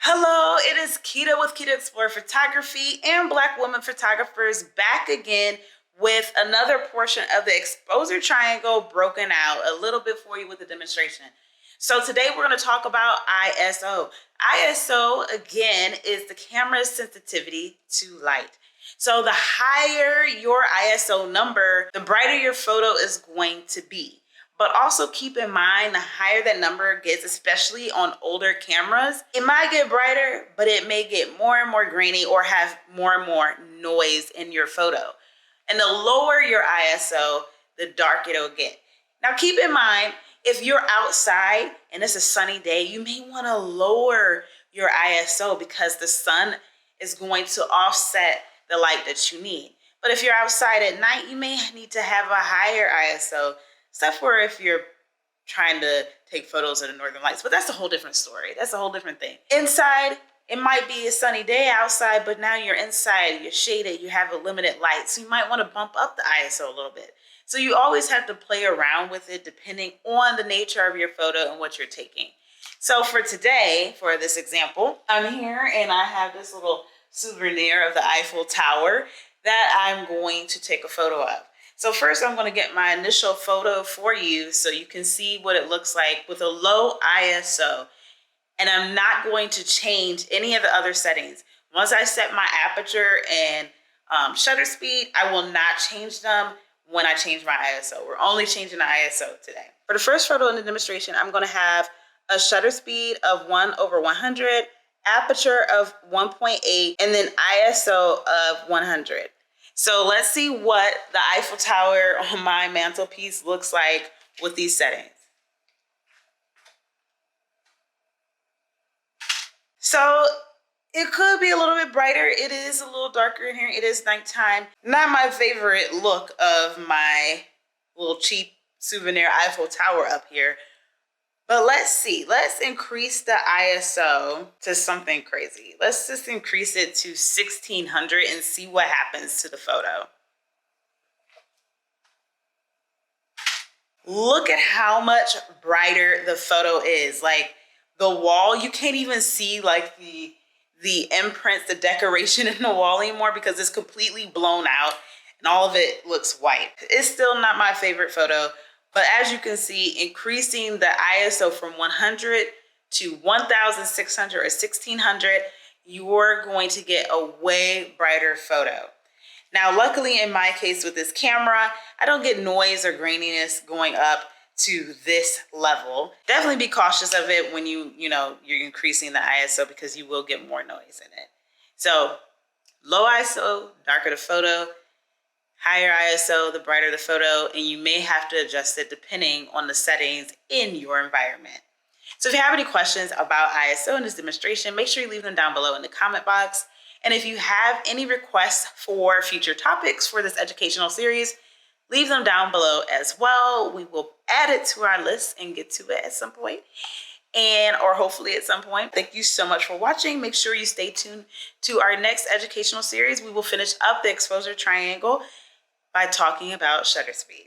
Hello, it is Keita with Keita Explore Photography and Black Women Photographers back again with another portion of the exposure triangle broken out a little bit for you with the demonstration. So today we're going to talk about ISO. ISO, again, is the camera's sensitivity to light. So the higher your ISO number, the brighter your photo is going to be. But also keep in mind, the higher that number gets, especially on older cameras, it might get brighter, but it may get more and more grainy or have more and more noise in your photo. And the lower your ISO, the darker it'll get. Now keep in mind, if you're outside and it's a sunny day, you may want to lower your ISO because the sun is going to offset the light that you need. But if you're outside at night, you may need to have a higher ISO, except for if you're trying to take photos of the northern lights. But that's a whole different story. That's a whole different thing. Inside, it might be a sunny day outside, but now you're inside, you're shaded, you have a limited light. So you might want to bump up the ISO a little bit. So you always have to play around with it depending on the nature of your photo and what you're taking. So for today, for this example, I'm here and I have this little souvenir of the Eiffel Tower that I'm going to take a photo of. So first I'm going to get my initial photo for you so you can see what it looks like with a low ISO. And I'm not going to change any of the other settings. Once I set my aperture and shutter speed, I will not change them when I change my ISO. We're only changing the ISO today. For the first photo in the demonstration, I'm going to have a shutter speed of 1/100, aperture of 1.8, and then ISO of 100. So let's see what the Eiffel Tower on my mantelpiece looks like with these settings. So it could be a little bit brighter. It is a little darker in here. It is nighttime. Not my favorite look of my little cheap souvenir Eiffel Tower up here. But let's see. Let's increase the ISO to something crazy. Let's just increase it to 1600 and see what happens to the photo. Look at how much brighter the photo is. Like the wall, you can't even see like the imprints, the decoration in the wall anymore because it's completely blown out and all of it looks white. It's still not my favorite photo. But as you can see, increasing the ISO from 100 to 1600 or 1600, you're going to get a way brighter photo. Now, luckily in my case with this camera, I don't get noise or graininess going up to this level. Definitely be cautious of it when you're increasing the ISO because you will get more noise in it. So low ISO, darker the photo. Higher ISO, the brighter the photo, and you may have to adjust it depending on the settings in your environment. So if you have any questions about ISO in this demonstration, make sure you leave them down below in the comment box. And if you have any requests for future topics for this educational series, leave them down below as well. We will add it to our list and get to it at some point. Or hopefully at some point. Thank you so much for watching. Make sure you stay tuned to our next educational series. We will finish up the exposure triangle by talking about shutter speed.